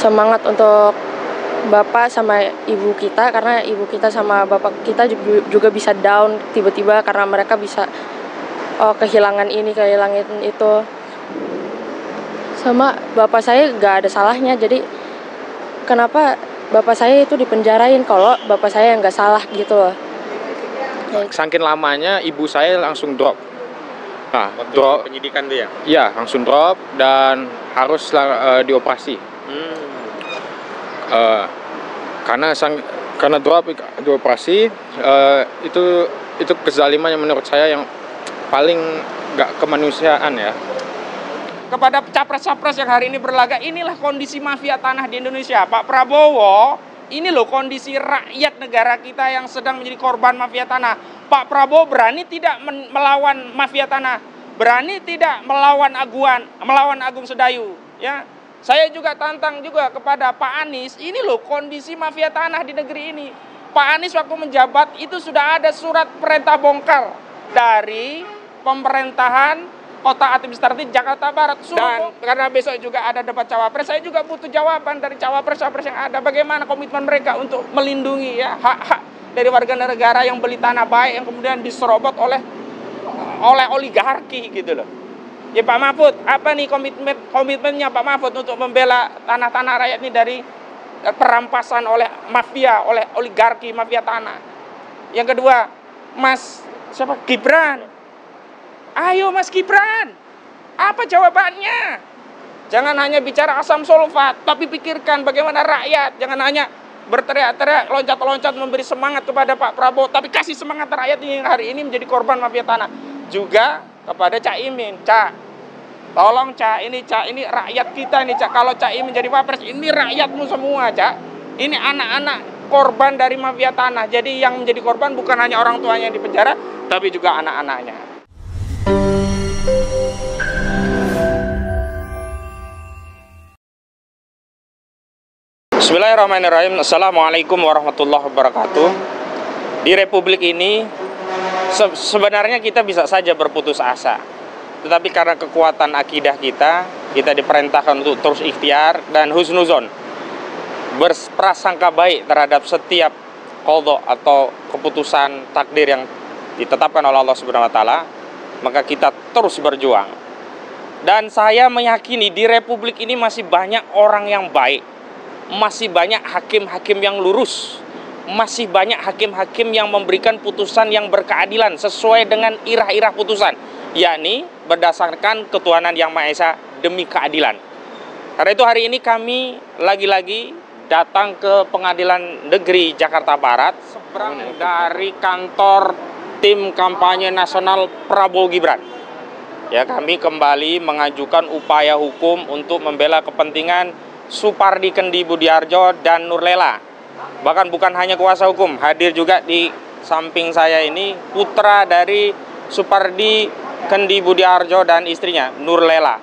semangat untuk bapak sama ibu kita, karena ibu kita sama bapak kita juga bisa down tiba-tiba karena mereka bisa kehilangan ini, kehilangan itu. Sama bapak saya nggak ada salahnya, jadi kenapa bapak saya itu dipenjarain kalau bapak saya nggak salah gitu loh. Saking lamanya ibu saya langsung drop. Nah, drop penyidikan dia. Iya, langsung drop dan harus dioperasi. Karena drop dioperasi, itu kezaliman yang menurut saya yang paling nggak kemanusiaan ya. Kepada capres-capres yang hari ini berlaga, inilah kondisi mafia tanah di Indonesia. Pak Prabowo, ini loh kondisi rakyat negara kita yang sedang menjadi korban mafia tanah. Pak Prabowo berani tidak melawan mafia tanah, berani tidak melawan Agung Sedayu. Ya, saya juga tantang juga kepada Pak Anies. Ini loh kondisi mafia tanah di negeri ini. Pak Anies waktu menjabat itu sudah ada surat perintah bongkar dari pemerintahan Kota Administratif Jakarta Barat. Dan karena besok juga ada debat cawapres, saya juga butuh jawaban dari cawapres-cawapres yang ada. Bagaimana komitmen mereka untuk melindungi ya hak-hak dari warga negara yang beli tanah baik yang kemudian diserobot oleh oligarki gitu loh. Ya Pak Mahfud, apa nih komitmennya Pak Mahfud untuk membela tanah-tanah rakyat ini dari perampasan oleh mafia, oleh oligarki mafia tanah. Yang kedua, Mas Gibran. Ayo Mas Gibran, apa jawabannya? Jangan hanya bicara asam sulfat, tapi pikirkan bagaimana rakyat. Jangan hanya berteriak-teriak, loncat-loncat memberi semangat kepada Pak Prabowo, tapi kasih semangat rakyat yang hari ini menjadi korban mafia tanah. Juga kepada Cak Imin, Cak, tolong Cak, ini rakyat kita nih Cak. Kalau Cak Imin menjadi wapres, ini rakyatmu semua Cak. Ini anak-anak korban dari mafia tanah. Jadi yang menjadi korban bukan hanya orang tuanya yang dipenjara, tapi juga anak-anaknya. Bismillahirrahmanirrahim. Assalamualaikum warahmatullahi wabarakatuh. Di republik ini sebenarnya kita bisa saja berputus asa, tetapi karena kekuatan akidah kita diperintahkan untuk terus ikhtiar dan husnuzon, berprasangka baik terhadap setiap qadha atau keputusan takdir yang ditetapkan oleh Allah Subhanahu wa taala. Maka kita terus berjuang. Dan saya meyakini di republik ini masih banyak orang yang baik, masih banyak hakim-hakim yang lurus, masih banyak hakim-hakim yang memberikan putusan yang berkeadilan sesuai dengan irah-irah putusan, yakni berdasarkan ketuhanan yang Maha Esa demi keadilan. Karena itu hari ini kami lagi-lagi datang ke Pengadilan Negeri Jakarta Barat seberang dari kantor tim kampanye nasional Prabowo Gibran. Ya, kami kembali mengajukan upaya hukum untuk membela kepentingan Supardi Kendi Budiarjo dan Nurlela. Bahkan bukan hanya kuasa hukum, hadir juga di samping saya ini putra dari Supardi Kendi Budiarjo dan istrinya Nurlela.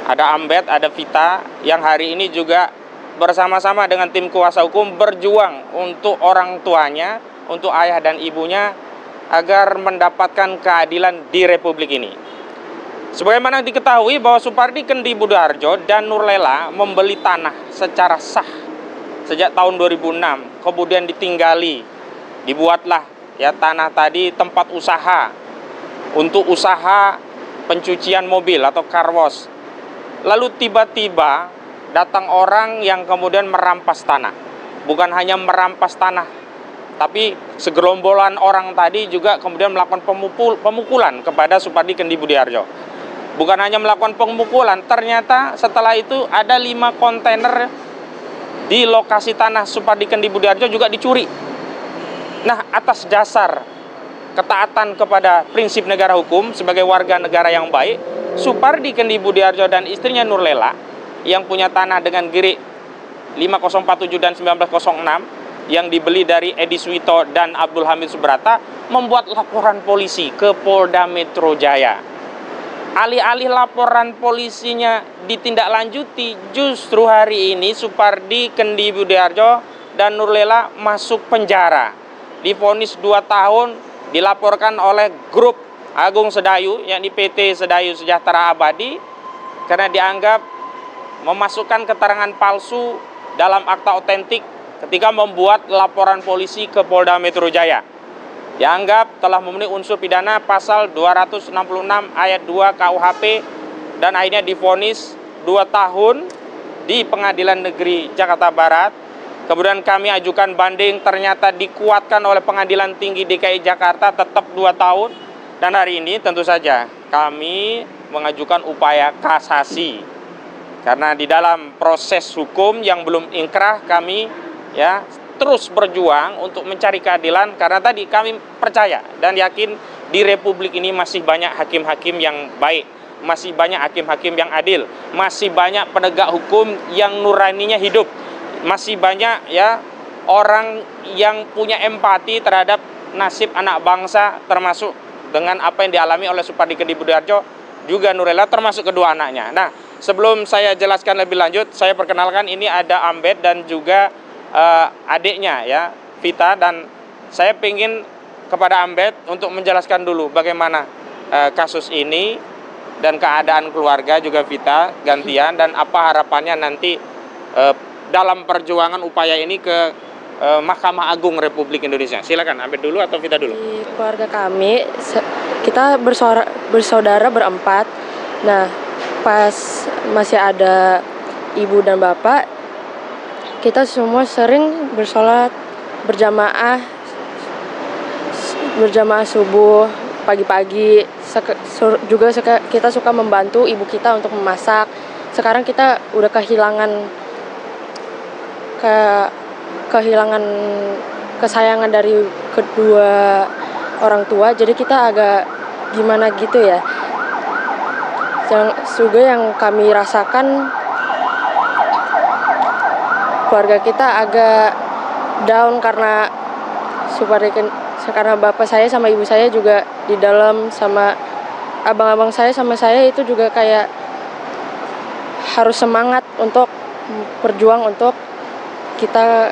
Ada Ambet, ada Vita yang hari ini juga bersama-sama dengan tim kuasa hukum berjuang untuk orang tuanya, untuk ayah dan ibunya agar mendapatkan keadilan di republik ini. Sebagaimana diketahui bahwa Supardi Kendi Budiarjo dan Nurlela membeli tanah secara sah sejak tahun 2006, kemudian ditinggali, dibuatlah ya tanah tadi tempat usaha untuk usaha pencucian mobil atau car wash. Lalu tiba-tiba datang orang yang kemudian merampas tanah. Bukan hanya merampas tanah, tapi segerombolan orang tadi juga kemudian melakukan pemukulan kepada Supardi Kendi Budiarjo. Bukan hanya melakukan pemukulan, ternyata setelah itu ada 5 kontainer di lokasi tanah Supardi Kendi Budiarjo juga dicuri. Nah, atas dasar ketaatan kepada prinsip negara hukum sebagai warga negara yang baik, Supardi Kendi Budiarjo dan istrinya Nurlela yang punya tanah dengan GRI 5047 dan 1906 yang dibeli dari Edi Suwito dan Abdul Hamid Subrata, membuat laporan polisi ke Polda Metro Jaya. Alih-alih laporan polisinya ditindaklanjuti, justru hari ini Supardi Kendi Budiarjo dan Nurlela masuk penjara. Divonis 2 tahun, dilaporkan oleh grup Agung Sedayu, yakni PT Sedayu Sejahtera Abadi, karena dianggap memasukkan keterangan palsu dalam akta otentik ketika membuat laporan polisi ke Polda Metro Jaya. Dianggap telah memenuhi unsur pidana pasal 266 ayat 2 KUHP dan akhirnya divonis 2 tahun di Pengadilan Negeri Jakarta Barat. Kemudian kami ajukan banding, ternyata dikuatkan oleh Pengadilan Tinggi DKI Jakarta tetap 2 tahun. Dan hari ini tentu saja kami mengajukan upaya kasasi. Karena di dalam proses hukum yang belum inkrah kami ya terus berjuang untuk mencari keadilan, karena tadi kami percaya dan yakin di Republik ini masih banyak hakim-hakim yang baik, masih banyak hakim-hakim yang adil, masih banyak penegak hukum yang nuraninya hidup, masih banyak ya orang yang punya empati terhadap nasib anak bangsa, termasuk dengan apa yang dialami oleh Supardi Kedhi Budiarjo juga Nurlela, termasuk kedua anaknya. Nah, sebelum saya jelaskan lebih lanjut, saya perkenalkan ini ada Ambed dan juga adiknya ya, Vita, dan saya ingin kepada Ambed untuk menjelaskan dulu bagaimana kasus ini dan keadaan keluarga juga Vita gantian, dan apa harapannya nanti dalam perjuangan upaya ini ke Mahkamah Agung Republik Indonesia. Silakan Ambed dulu atau Vita dulu. Di keluarga kami kita bersaudara berempat. Nah, pas masih ada ibu dan bapak, kita semua sering bersolat berjamaah subuh pagi-pagi. Juga kita suka membantu ibu kita untuk memasak. Sekarang kita udah kehilangan kesayangan dari kedua orang tua, jadi kita agak gimana gitu ya. Yang kami rasakan, keluarga kita agak down karena bapak saya sama ibu saya juga di dalam, sama abang-abang saya sama saya itu juga kayak harus semangat untuk berjuang untuk kita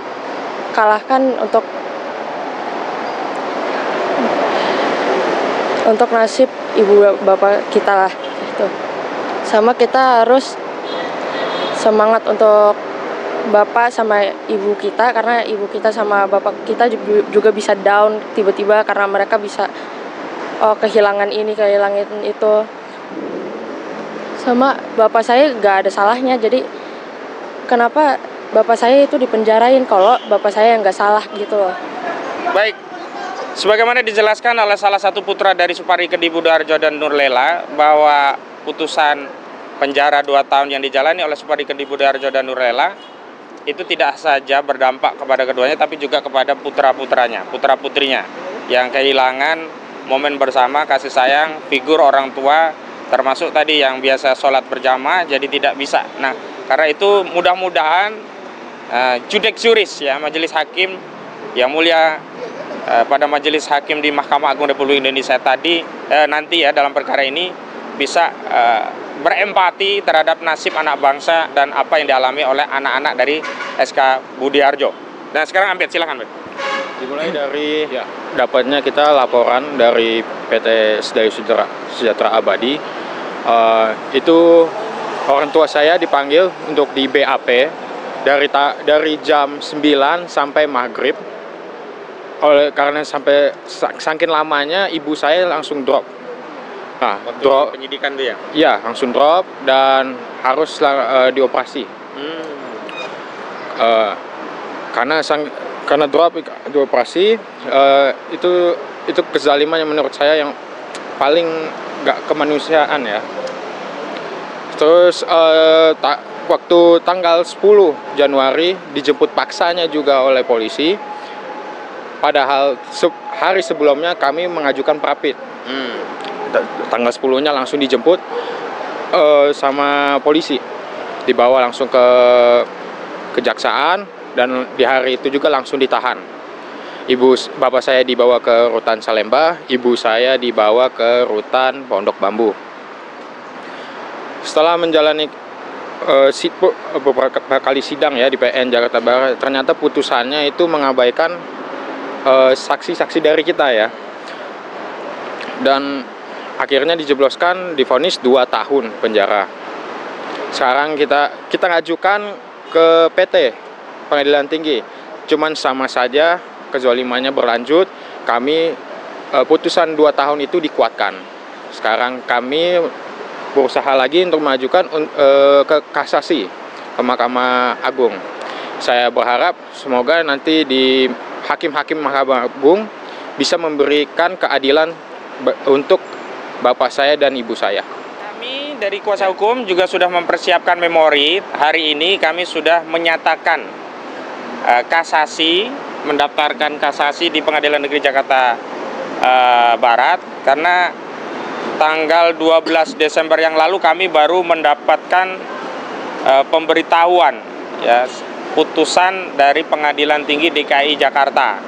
kalahkan untuk nasib ibu bapak kita lah gitu. Sama kita harus semangat untuk bapak sama ibu kita, karena ibu kita sama bapak kita juga bisa down tiba-tiba karena mereka bisa kehilangan ini, kehilangan itu. Sama bapak saya gak ada salahnya, jadi kenapa bapak saya itu dipenjarain kalau bapak saya nggak salah gitu loh. Baik, sebagaimana dijelaskan oleh salah satu putra dari Supardi Kedhi Budiarjo dan Nurlela, bahwa putusan penjara 2 tahun yang dijalani oleh Supardi Kedhi Budiarjo dan Nurlela itu tidak saja berdampak kepada keduanya, tapi juga kepada putra-putranya, putra-putrinya yang kehilangan momen bersama, kasih sayang, figur orang tua, termasuk tadi yang biasa sholat berjamaah jadi tidak bisa. Nah, karena itu mudah-mudahan Judek Juris ya, majelis hakim yang mulia pada majelis hakim di Mahkamah Agung Republik Indonesia tadi nanti ya dalam perkara ini bisa berempati terhadap nasib anak bangsa dan apa yang dialami oleh anak-anak dari SK Budiarjo. Nah, sekarang Ambed, silakan Ambed. Dimulai dari ya, dapatnya kita laporan dari PT Sedayu Sejahtera Abadi. Itu orang tua saya dipanggil untuk di BAP dari jam 9 sampai maghrib. Karena sampai saking lamanya ibu saya langsung drop. Nah, drop penyidikan dia. Iya, langsung drop dan harus dioperasi. Karena drop dioperasi, itu kezaliman yang menurut saya yang paling nggak kemanusiaan ya. Terus waktu tanggal 10 Januari dijemput paksanya juga oleh polisi, padahal hari sebelumnya kami mengajukan prapit. Tanggal 10-nya langsung dijemput sama polisi, dibawa langsung ke kejaksaan, dan di hari itu juga langsung ditahan. Bapak saya dibawa ke Rutan Salemba, ibu saya dibawa ke Rutan Pondok Bambu. Setelah menjalani beberapa kali sidang ya di PN Jakarta Barat, ternyata putusannya itu mengabaikan saksi-saksi dari kita ya, dan akhirnya dijebloskan, divonis 2 tahun penjara. Sekarang kita ngajukan ke PT pengadilan tinggi. Cuman sama saja kezalimannya berlanjut. Kami putusan 2 tahun itu dikuatkan. Sekarang kami berusaha lagi untuk mengajukan ke kasasi ke Mahkamah Agung. Saya berharap semoga nanti di hakim-hakim Mahkamah Agung bisa memberikan keadilan untuk bapak saya dan ibu saya. Kami dari kuasa hukum juga sudah mempersiapkan memori. Hari ini kami sudah menyatakan kasasi, mendaftarkan kasasi di Pengadilan Negeri Jakarta Barat, karena tanggal 12 Desember yang lalu kami baru mendapatkan pemberitahuan ya, putusan dari Pengadilan Tinggi DKI Jakarta,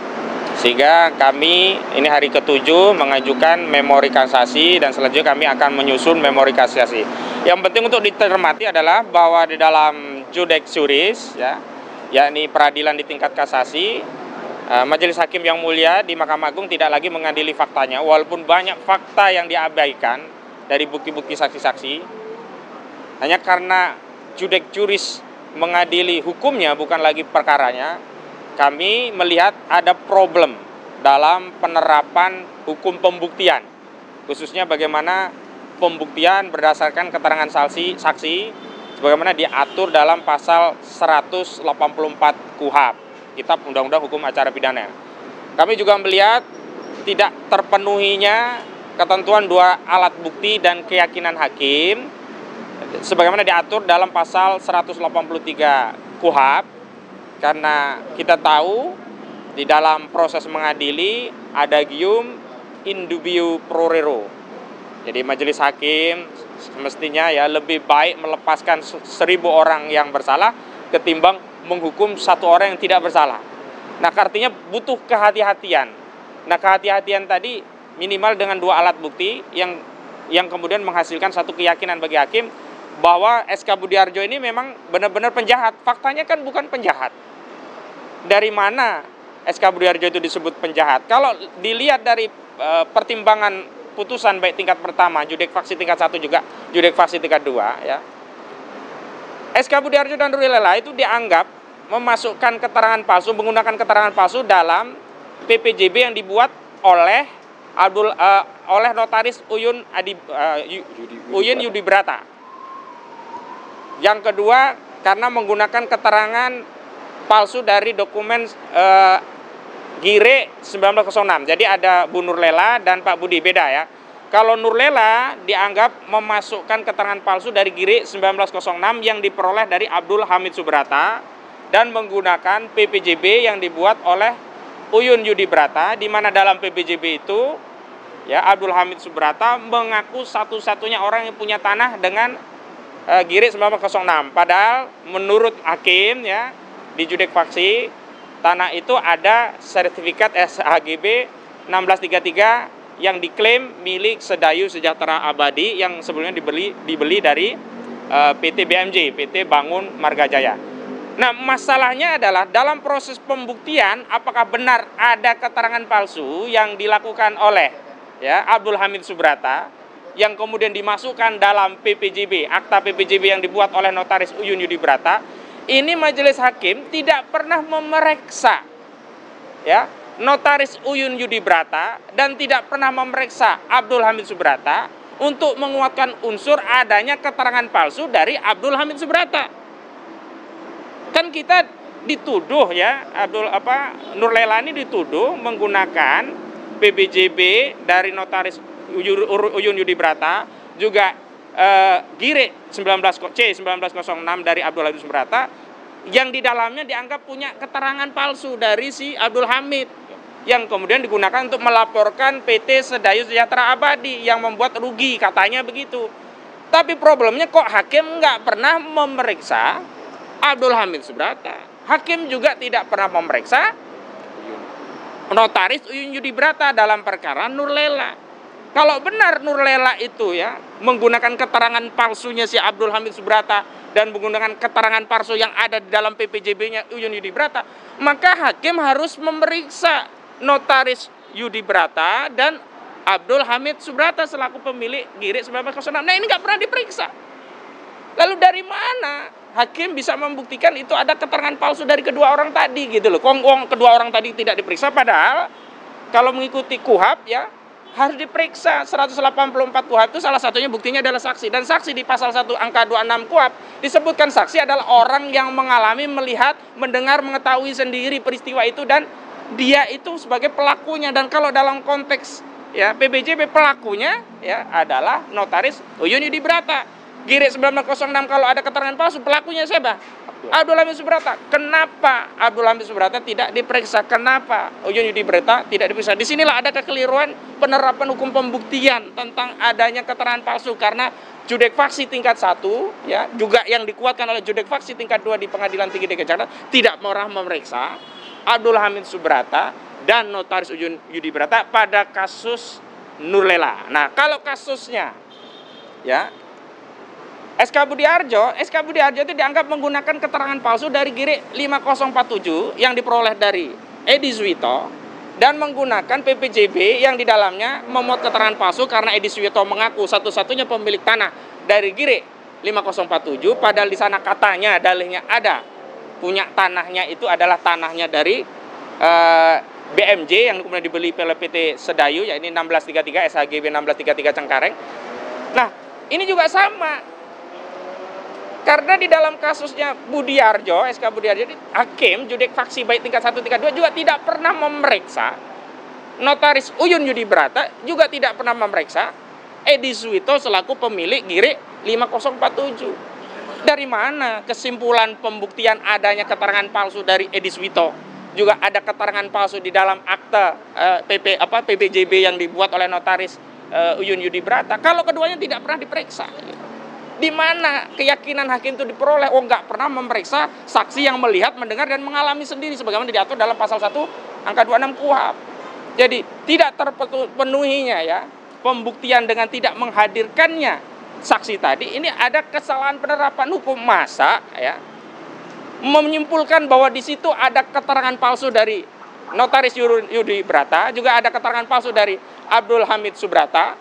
sehingga kami ini hari ke-7 mengajukan memori kasasi dan selanjutnya kami akan menyusun memori kasasi. Yang penting untuk ditermati adalah bahwa di dalam judex juris ya, yakni peradilan di tingkat kasasi, Majelis Hakim yang mulia di Mahkamah Agung tidak lagi mengadili faktanya, walaupun banyak fakta yang diabaikan dari bukti-bukti saksi-saksi, hanya karena judex juris mengadili hukumnya bukan lagi perkaranya. Kami melihat ada problem dalam penerapan hukum pembuktian, khususnya bagaimana pembuktian berdasarkan keterangan saksi sebagaimana diatur dalam pasal 184 KUHP, Kitab Undang-Undang Hukum Acara Pidana. Kami juga melihat tidak terpenuhinya ketentuan 2 alat bukti dan keyakinan hakim sebagaimana diatur dalam pasal 183 KUHP, karena kita tahu di dalam proses mengadili adagium in dubio pro reo. Jadi majelis hakim semestinya ya lebih baik melepaskan 1000 orang yang bersalah ketimbang menghukum 1 orang yang tidak bersalah. Nah, artinya butuh kehati-hatian. Nah, kehati-hatian tadi minimal dengan 2 alat bukti yang kemudian menghasilkan satu keyakinan bagi hakim bahwa SK Budiarjo ini memang benar-benar penjahat. Faktanya kan bukan penjahat. Dari mana SK Budiarjo itu disebut penjahat? Kalau dilihat dari pertimbangan putusan baik tingkat pertama, judek faksi tingkat 1 juga judek faksi tingkat 2 ya. SK Budiarjo dan Nuril Lela itu dianggap memasukkan keterangan palsu, menggunakan keterangan palsu dalam PPJB yang dibuat oleh oleh notaris Uyun Yudi Brata. Yang kedua, karena menggunakan keterangan palsu dari dokumen Gire 1906. Jadi ada Bu Nurlela dan Pak Budi, beda ya. Kalau Nurlela dianggap memasukkan keterangan palsu dari Gire 1906 yang diperoleh dari Abdul Hamid Subrata dan menggunakan PPJB yang dibuat oleh Uyun Yudi Brata, di mana dalam PPJB itu ya Abdul Hamid Subrata mengaku satu-satunya orang yang punya tanah dengan Gire 1906. Padahal menurut hakim ya di judek faksi, tanah itu ada sertifikat SHGB 1633 yang diklaim milik Sedayu Sejahtera Abadi yang sebelumnya dibeli dari PT BMJ, PT Bangun Marga Jaya. Nah, masalahnya adalah dalam proses pembuktian apakah benar ada keterangan palsu yang dilakukan oleh ya Abdul Hamid Subrata yang kemudian dimasukkan dalam PPJB, akta PPJB yang dibuat oleh notaris Uyun Yudi Brata. Ini majelis hakim tidak pernah memeriksa ya notaris Uyun Yudi Brata dan tidak pernah memeriksa Abdul Hamid Subrata untuk menguatkan unsur adanya keterangan palsu dari Abdul Hamid Subrata. Kan kita dituduh ya Nurlela ini dituduh menggunakan PPJB dari notaris Uyun Yudi Brata, juga Gire 1906 dari Abdul Hamid Subrata yang di dalamnya dianggap punya keterangan palsu dari si Abdul Hamid yang kemudian digunakan untuk melaporkan PT Sedayu Sejahtera Abadi yang membuat rugi, katanya begitu. Tapi problemnya kok hakim nggak pernah memeriksa Abdul Hamid Subrata. Hakim juga tidak pernah memeriksa notaris Uyun Yudi Brata dalam perkara Nurlela. Kalau benar Nurlela itu ya menggunakan keterangan palsunya si Abdul Hamid Subrata dan menggunakan keterangan palsu yang ada di dalam PPJB-nya Uyun Yudi Brata, maka hakim harus memeriksa notaris Yudi Brata dan Abdul Hamid Subrata selaku pemilik Gire 1906. Nah, ini nggak pernah diperiksa. Lalu dari mana hakim bisa membuktikan itu ada keterangan palsu dari kedua orang tadi gitu loh. Wong kedua orang tadi tidak diperiksa, padahal kalau mengikuti KUHP ya harus diperiksa. 184 KUHP itu salah satunya buktinya adalah saksi. Dan saksi di pasal 1 angka 26 KUHP disebutkan saksi adalah orang yang mengalami, melihat, mendengar, mengetahui sendiri peristiwa itu dan dia itu sebagai pelakunya. Dan kalau dalam konteks ya PBJB pelakunya ya adalah Notaris Uyun Yudi Brata. Giri 1906 kalau ada keterangan palsu, pelakunya siapa? Abdul Hamid Subrata. Kenapa Abdul Hamid Subrata tidak diperiksa? Kenapa Uyun Yudi Brata tidak diperiksa? Disinilah ada kekeliruan penerapan hukum pembuktian tentang adanya keterangan palsu, karena judek faksi tingkat 1 ya, juga yang dikuatkan oleh judek faksi tingkat 2 di Pengadilan Tinggi DKI Jakarta tidak pernah memeriksa Abdul Hamid Subrata dan Notaris Uyun Yudi Brata pada kasus Nurlela. Nah, kalau kasusnya ya SK Budiarjo itu dianggap menggunakan keterangan palsu dari Giri 5047 yang diperoleh dari Edi Suwito dan menggunakan PPJB yang di dalamnya memuat keterangan palsu karena Edi Suwito mengaku satu-satunya pemilik tanah dari Giri 5047, padahal di sana katanya dalihnya ada punya tanahnya itu adalah tanahnya dari BMJ yang kemudian dibeli oleh PT Sedayu, yakni 1633 SHGB 1633 Cengkareng. Nah, ini juga sama. Karena di dalam kasusnya Budiarjo, SK Budiarjo, hakim judek faksi baik tingkat 1 tingkat 2 juga tidak pernah memeriksa Notaris Uyun Yudi Brata, juga tidak pernah memeriksa Edi Suwito selaku pemilik Giri 5047. Dari mana kesimpulan pembuktian adanya keterangan palsu dari Edi Suwito? Juga ada keterangan palsu di dalam akte PPJB yang dibuat oleh Notaris Uyun Yudi Brata. Kalau keduanya tidak pernah diperiksa. Di mana keyakinan hakim itu diperoleh? Oh, nggak pernah memeriksa saksi yang melihat, mendengar, dan mengalami sendiri sebagaimana diatur dalam pasal 1 angka 26 KUHP. Jadi tidak terpenuhinya ya pembuktian dengan tidak menghadirkannya saksi tadi. Ini ada kesalahan penerapan hukum. Masa ya menyimpulkan bahwa di situ ada keterangan palsu dari Notaris Yudi Brata, juga ada keterangan palsu dari Abdul Hamid Subrata,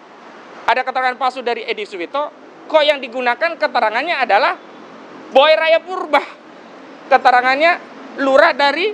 ada keterangan palsu dari Edi Suwito. Kok yang digunakan keterangannya adalah Boy Raya Purba, keterangannya lurah dari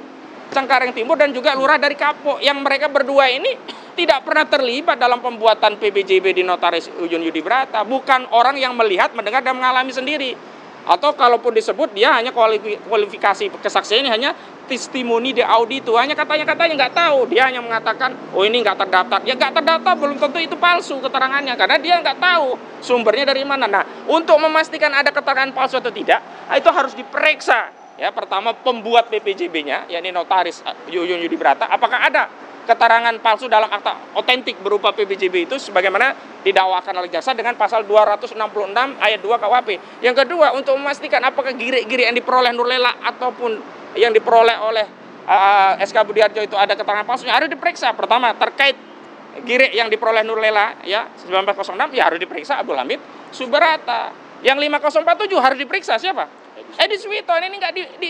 Cengkareng Timur dan juga lurah dari Kapok, yang mereka berdua ini tidak pernah terlibat dalam pembuatan PBJB di Notaris Uyun Yudi Brata, bukan orang yang melihat, mendengar, dan mengalami sendiri. Atau kalaupun disebut dia hanya kualifikasi kesaksiannya hanya testimoni di auditu, hanya katanya nggak tahu, dia hanya mengatakan oh ini nggak terdaftar. Ya nggak terdaftar belum tentu itu palsu keterangannya, karena dia nggak tahu sumbernya dari mana. Nah, untuk memastikan ada keterangan palsu atau tidak, itu harus diperiksa ya. Pertama pembuat PPJB-nya, yakni Notaris Uyun Yudi Brata, apakah ada keterangan palsu dalam akta otentik berupa PBJB itu sebagaimana didakwakan oleh jaksa dengan pasal 266 ayat 2 KUHP. Yang kedua, untuk memastikan apakah giri-giri yang diperoleh Nurlela ataupun yang diperoleh oleh SK Budiarjo itu ada keterangan palsunya, harus diperiksa. Pertama, terkait giri yang diperoleh Nurlela ya 1906 ya harus diperiksa Abdul Hamid Subrata. Yang 5047 harus diperiksa siapa? Edi Suwito. Ini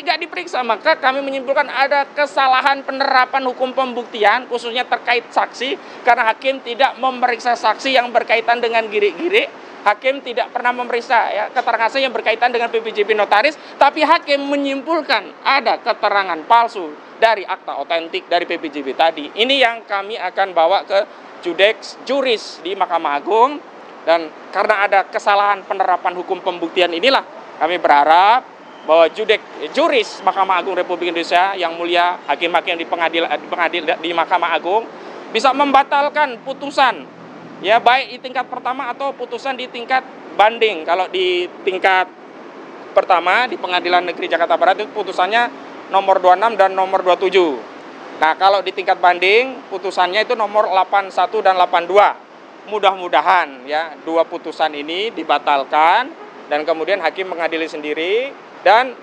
nggak diperiksa, maka kami menyimpulkan ada kesalahan penerapan hukum pembuktian khususnya terkait saksi, karena hakim tidak memeriksa saksi yang berkaitan dengan giri-giri. Hakim tidak pernah memeriksa ya keterangan saksi yang berkaitan dengan PPJB Notaris, tapi hakim menyimpulkan ada keterangan palsu dari akta otentik dari PPJB tadi. Ini yang kami akan bawa ke juris di Mahkamah Agung, dan karena ada kesalahan penerapan hukum pembuktian inilah kami berharap bahwa juris Mahkamah Agung Republik Indonesia yang mulia, hakim-hakim di Mahkamah Agung bisa membatalkan putusan ya, baik di tingkat pertama atau putusan di tingkat banding. Kalau di tingkat pertama di Pengadilan Negeri Jakarta Barat itu putusannya nomor 26 dan nomor 27. Nah, kalau di tingkat banding putusannya itu nomor 81 dan 82. Mudah-mudahan ya dua putusan ini dibatalkan dan kemudian hakim mengadili sendiri dan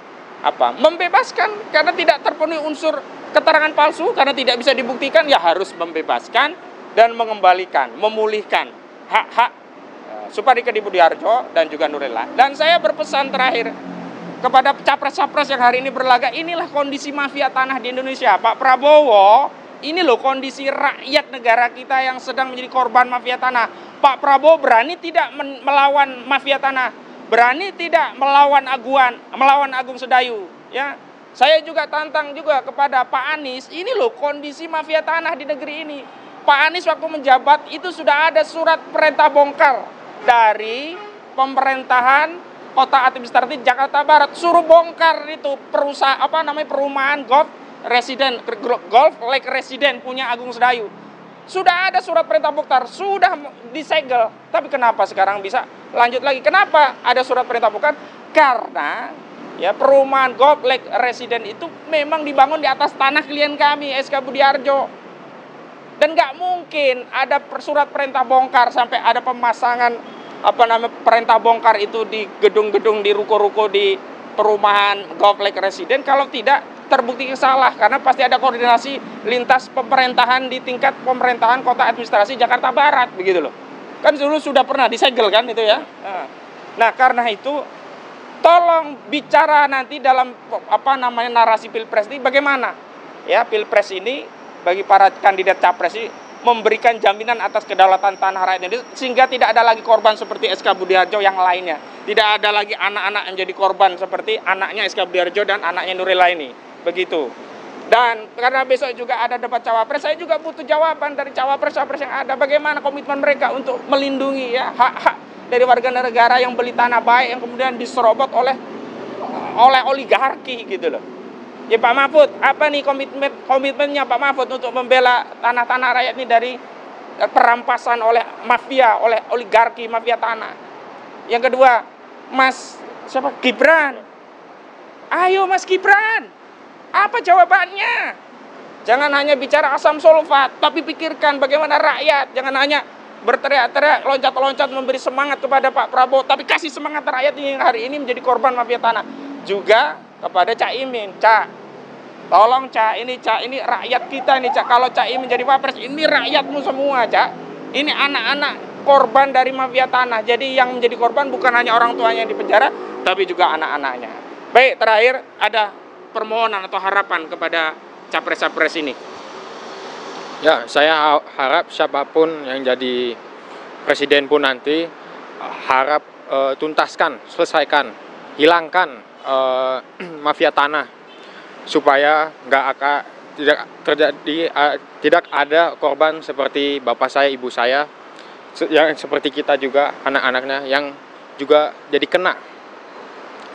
membebaskan, karena tidak terpenuhi unsur keterangan palsu, karena tidak bisa dibuktikan, ya harus membebaskan dan mengembalikan, memulihkan hak-hak Supardi Kedhi Budiarjo dan juga Nurlela. Dan saya berpesan terakhir kepada capres-capres yang hari ini berlaga, inilah kondisi mafia tanah di Indonesia. Pak Prabowo, ini loh kondisi rakyat negara kita yang sedang menjadi korban mafia tanah. Pak Prabowo berani tidak melawan mafia tanah? berani tidak melawan Agung Sedayu, ya. Saya juga tantang juga kepada Pak Anies, ini loh kondisi mafia tanah di negeri ini. Pak Anies waktu menjabat itu sudah ada surat perintah bongkar dari pemerintahan Kota Administratif Jakarta Barat, suruh bongkar itu perumahan golf lake residen punya Agung Sedayu. Sudah ada surat perintah bongkar, sudah disegel. Tapi kenapa sekarang bisa lanjut lagi? Kenapa ada surat perintah bongkar? Karena ya perumahan golf lake residen itu memang dibangun di atas tanah klien kami, SK Budiarjo. Dan nggak mungkin ada surat perintah bongkar sampai ada pemasangan perintah bongkar itu di gedung-gedung, di ruko-ruko, di perumahan golf lake residen kalau tidak terbukti salah, karena pasti ada koordinasi lintas pemerintahan di tingkat pemerintahan Kota Administrasi Jakarta Barat, begitu loh. Kan dulu sudah pernah disegel kan itu ya. Nah, karena itu tolong bicara nanti dalam narasi Pilpres ini bagaimana? Ya, Pilpres ini bagi para kandidat capres ini memberikan jaminan atas kedaulatan tanah rakyat Indonesia sehingga tidak ada lagi korban seperti SK Budiarjo yang lainnya. Tidak ada lagi anak-anak yang jadi korban seperti anaknya SK Budiarjo dan anaknya Nuril Laini. Begitu. Dan karena besok juga ada debat cawapres, saya juga butuh jawaban dari cawapres-cawapres yang ada. Bagaimana komitmen mereka untuk melindungi ya hak-hak dari warga negara yang beli tanah baik yang kemudian diserobot oleh oligarki gitu loh. Ya Pak Mahfud, apa nih komitmennya Pak Mahfud untuk membela tanah-tanah rakyat ini dari perampasan oleh mafia, oleh oligarki mafia tanah. Yang kedua, Gibran. Ayo Mas Gibran. Apa jawabannya? Jangan hanya bicara asam sulfat, tapi pikirkan bagaimana rakyat. Jangan hanya berteriak-teriak, loncat-loncat memberi semangat kepada Pak Prabowo, tapi kasih semangat rakyat yang hari ini menjadi korban mafia tanah. Juga kepada Cak Imin, tolong ini rakyat kita ini, kalau Cak Imin menjadi wapres, ini rakyatmu semua, Cak. Ini anak-anak korban dari mafia tanah. Jadi yang menjadi korban bukan hanya orang tuanya yang dipenjara, tapi juga anak-anaknya. Baik, terakhir ada permohonan atau harapan kepada capres-capres ini. Ya, saya harap siapapun yang jadi presiden pun nanti harap tuntaskan, selesaikan, hilangkan mafia tanah supaya tidak ada korban seperti bapak saya, ibu saya, yang seperti kita juga anak-anaknya yang juga jadi kena.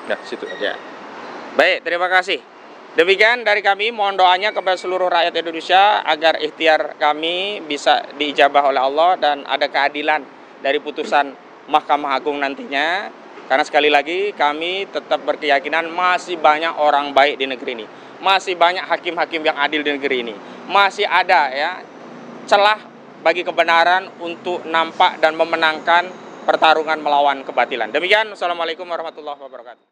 Nah, situ aja. Baik, terima kasih. Demikian dari kami, mohon doanya kepada seluruh rakyat Indonesia agar ikhtiar kami bisa diijabah oleh Allah dan ada keadilan dari putusan Mahkamah Agung nantinya. Karena sekali lagi kami tetap berkeyakinan masih banyak orang baik di negeri ini. Masih banyak hakim-hakim yang adil di negeri ini. Masih ada ya celah bagi kebenaran untuk nampak dan memenangkan pertarungan melawan kebatilan. Demikian, Assalamualaikum warahmatullahi wabarakatuh.